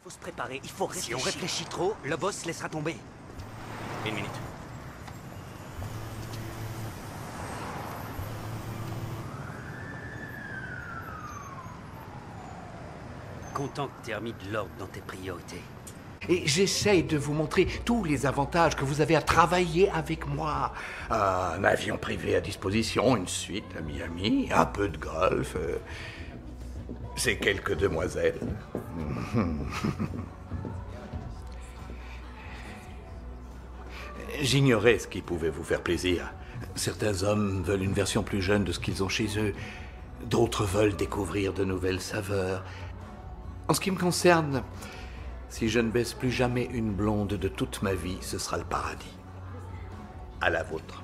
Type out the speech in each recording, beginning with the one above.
Faut se préparer, il faut réfléchir. Si on réfléchit trop, le boss laissera tomber. Une minute. Content que t'aies remis de l'ordre dans tes priorités. Et j'essaye de vous montrer tous les avantages que vous avez à travailler avec moi. Un avion privé à disposition, une suite à Miami, un peu de golf, ces quelques demoiselles. J'ignorais ce qui pouvait vous faire plaisir. Certains hommes veulent une version plus jeune de ce qu'ils ont chez eux. D'autres veulent découvrir de nouvelles saveurs. En ce qui me concerne, si je ne baisse plus jamais une blonde de toute ma vie, ce sera le paradis. À la vôtre.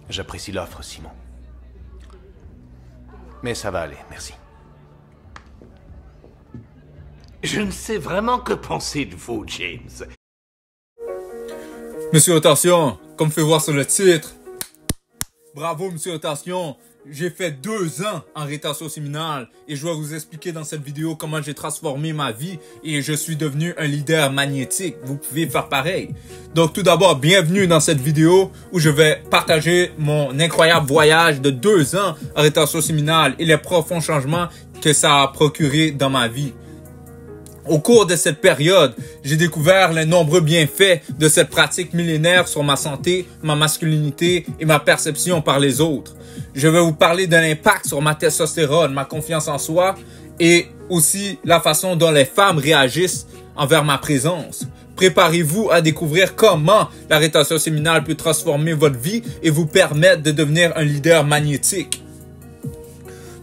J'apprécie l'offre, Simon. Mais ça va aller, merci. Je ne sais vraiment que penser de vous, James. Monsieur Rotation, comme fait voir sur le titre, bravo Monsieur Rotation, j'ai fait 2 ans en rétention séminale et je vais vous expliquer dans cette vidéo comment j'ai transformé ma vie et je suis devenu un leader magnétique. Vous pouvez faire pareil. Donc tout d'abord, bienvenue dans cette vidéo où je vais partager mon incroyable voyage de 2 ans en rétention séminale et les profonds changements que ça a procuré dans ma vie. Au cours de cette période, j'ai découvert les nombreux bienfaits de cette pratique millénaire sur ma santé, ma masculinité et ma perception par les autres. Je vais vous parler de l'impact sur ma testostérone, ma confiance en soi et aussi la façon dont les femmes réagissent envers ma présence. Préparez-vous à découvrir comment la rétention séminale peut transformer votre vie et vous permettre de devenir un leader magnétique.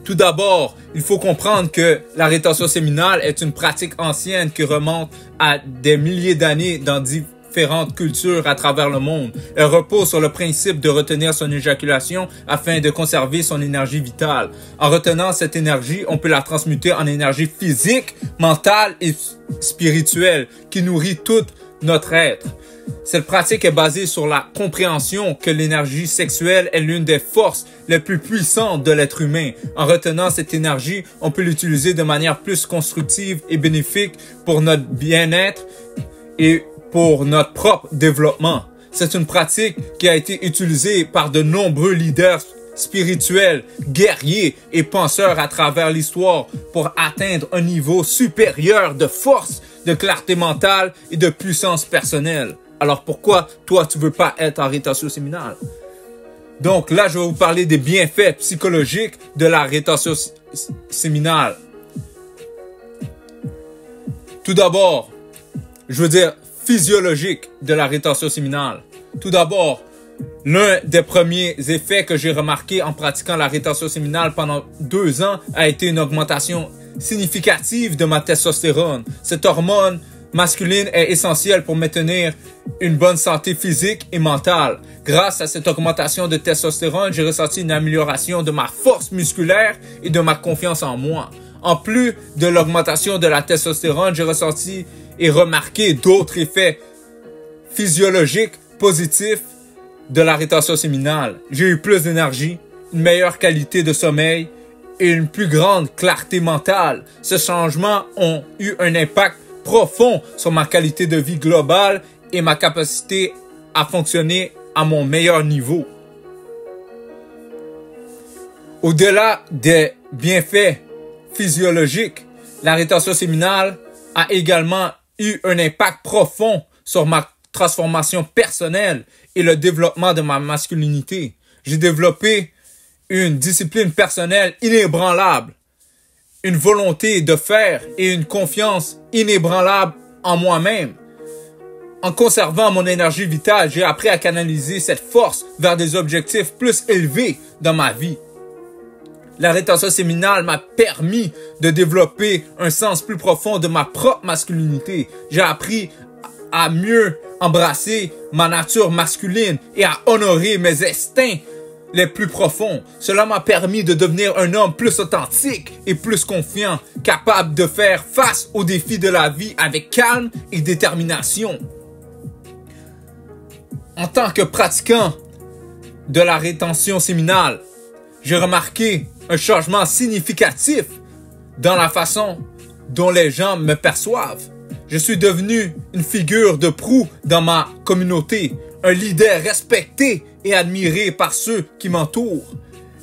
Tout d'abord, il faut comprendre que la rétention séminale est une pratique ancienne qui remonte à des milliers d'années dans différentes cultures à travers le monde. Elle repose sur le principe de retenir son éjaculation afin de conserver son énergie vitale. En retenant cette énergie, on peut la transmuter en énergie physique, mentale et spirituelle qui nourrit tout notre être. Cette pratique est basée sur la compréhension que l'énergie sexuelle est l'une des forces les plus puissantes de l'être humain. En retenant cette énergie, on peut l'utiliser de manière plus constructive et bénéfique pour notre bien-être et pour notre propre développement. C'est une pratique qui a été utilisée par de nombreux leaders spirituels, guerriers et penseurs à travers l'histoire pour atteindre un niveau supérieur de force, de clarté mentale et de puissance personnelle. Alors pourquoi toi tu veux pas être en rétention séminale? Donc là je vais vous parler des bienfaits psychologiques de la rétention séminale. Tout d'abord, je veux dire physiologique de la rétention séminale. Tout d'abord, l'un des premiers effets que j'ai remarqué en pratiquant la rétention séminale pendant 2 ans a été une augmentation significative de ma testostérone. Cette hormone masculine est essentielle pour maintenir une bonne santé physique et mentale. Grâce à cette augmentation de testostérone, j'ai ressenti une amélioration de ma force musculaire et de ma confiance en moi. En plus de l'augmentation de la testostérone, j'ai ressenti et remarqué d'autres effets physiologiques positifs de la rétention séminale. J'ai eu plus d'énergie, une meilleure qualité de sommeil et une plus grande clarté mentale. Ces changements ont eu un impact profond sur ma qualité de vie globale et ma capacité à fonctionner à mon meilleur niveau. Au-delà des bienfaits physiologiques, la rétention séminale a également eu un impact profond sur ma transformation personnelle et le développement de ma masculinité. J'ai développé une discipline personnelle inébranlable, une volonté de faire et une confiance inébranlable en moi-même. En conservant mon énergie vitale, j'ai appris à canaliser cette force vers des objectifs plus élevés dans ma vie. La rétention séminale m'a permis de développer un sens plus profond de ma propre masculinité. J'ai appris à mieux embrasser ma nature masculine et à honorer mes instincts les plus profonds. Cela m'a permis de devenir un homme plus authentique et plus confiant, capable de faire face aux défis de la vie avec calme et détermination. En tant que pratiquant de la rétention séminale, j'ai remarqué un changement significatif dans la façon dont les gens me perçoivent. Je suis devenu une figure de proue dans ma communauté, un leader respecté et admiré par ceux qui m'entourent.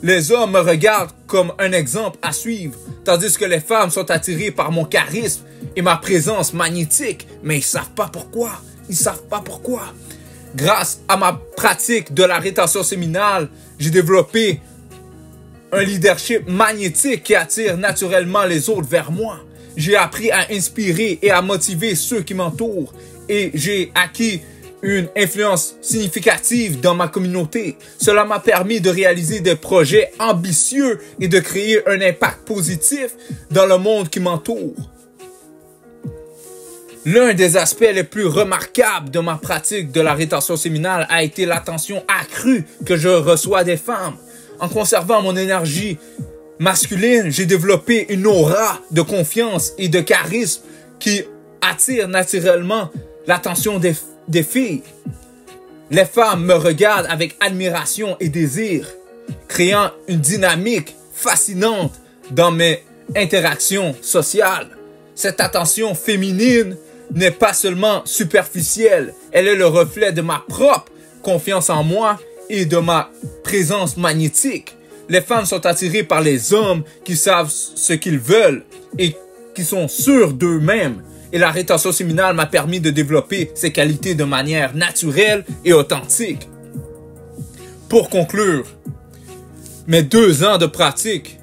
Les hommes me regardent comme un exemple à suivre, tandis que les femmes sont attirées par mon charisme et ma présence magnétique, mais ils savent pas pourquoi. Ils savent pas pourquoi. Grâce à ma pratique de la rétention séminale, j'ai développé un leadership magnétique qui attire naturellement les autres vers moi. J'ai appris à inspirer et à motiver ceux qui m'entourent et j'ai acquis une influence significative dans ma communauté. Cela m'a permis de réaliser des projets ambitieux et de créer un impact positif dans le monde qui m'entoure. L'un des aspects les plus remarquables de ma pratique de la rétention séminale a été l'attention accrue que je reçois des femmes. En conservant mon énergie masculine, j'ai développé une aura de confiance et de charisme qui attire naturellement l'attention des filles. Les femmes me regardent avec admiration et désir, créant une dynamique fascinante dans mes interactions sociales. Cette attention féminine n'est pas seulement superficielle, elle est le reflet de ma propre confiance en moi et de ma présence magnétique. Les femmes sont attirées par les hommes qui savent ce qu'ils veulent et qui sont sûrs d'eux-mêmes. Et la rétention séminale m'a permis de développer ces qualités de manière naturelle et authentique. Pour conclure, mes 2 ans de pratique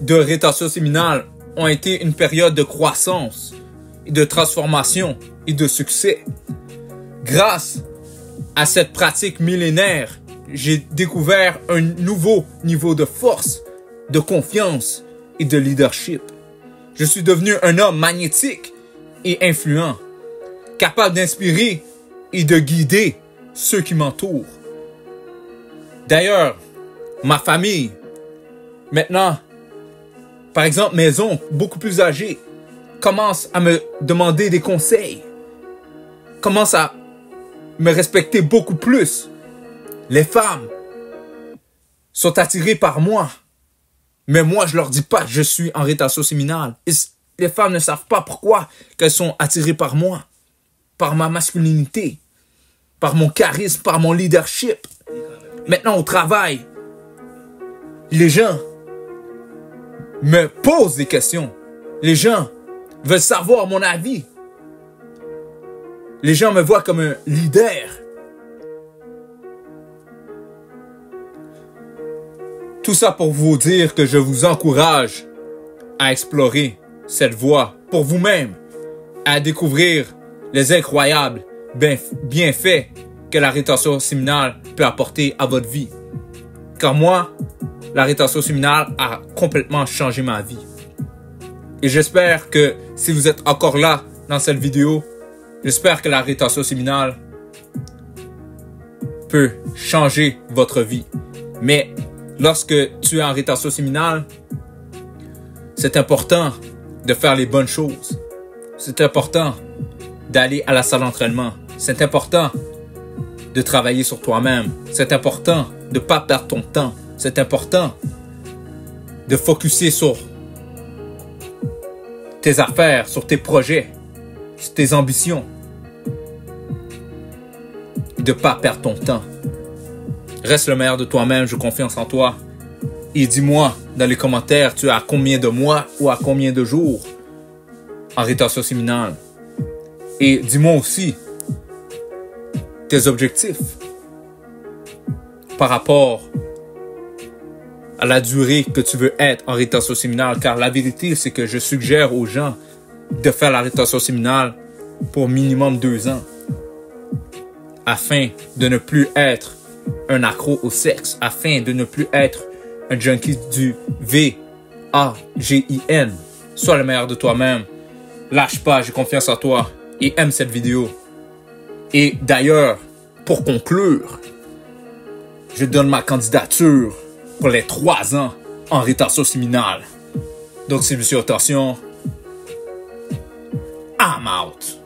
de rétention séminale ont été une période de croissance, de transformation et de succès. Grâce à cette pratique millénaire, j'ai découvert un nouveau niveau de force, de confiance et de leadership. Je suis devenu un homme magnétique et influent, capable d'inspirer et de guider ceux qui m'entourent. D'ailleurs, ma famille, maintenant, par exemple mes oncles beaucoup plus âgés, commencent à me demander des conseils, commencent à me respecter beaucoup plus. Les femmes sont attirées par moi, mais moi je leur dis pas que je suis en rétention séminale. Et les femmes ne savent pas pourquoi qu'elles sont attirées par moi, par ma masculinité, par mon charisme, par mon leadership. Maintenant au travail, les gens me posent des questions. Les gens veulent savoir mon avis. Les gens me voient comme un leader. Tout ça pour vous dire que je vous encourage à explorer cette voie pour vous-même, à découvrir les incroyables bienfaits que la rétention séminale peut apporter à votre vie. Car moi, la rétention séminale a complètement changé ma vie. Et j'espère que si vous êtes encore là dans cette vidéo, j'espère que la rétention séminale peut changer votre vie. Mais lorsque tu es en rétention séminale, c'est important de faire les bonnes choses. C'est important d'aller à la salle d'entraînement. C'est important de travailler sur toi-même. C'est important de ne pas perdre ton temps. C'est important de focusser sur tes affaires, sur tes projets, sur tes ambitions. Et de ne pas perdre ton temps. Reste le meilleur de toi-même, j'ai confiance en toi. Et dis-moi dans les commentaires, tu es à combien de mois ou à combien de jours en rétention séminale. Et dis-moi aussi tes objectifs par rapport à la durée que tu veux être en rétention séminale. Car la vérité, c'est que je suggère aux gens de faire la rétention séminale pour minimum 2 ans. Afin de ne plus être un accro au sexe, afin de ne plus être un junkie du V-A-G-I-N. Sois le meilleur de toi-même. Lâche pas, j'ai confiance en toi et aime cette vidéo. Et d'ailleurs, pour conclure, je donne ma candidature pour les 3 ans en rétention séminale. Donc c'est M. Attention. I'm out.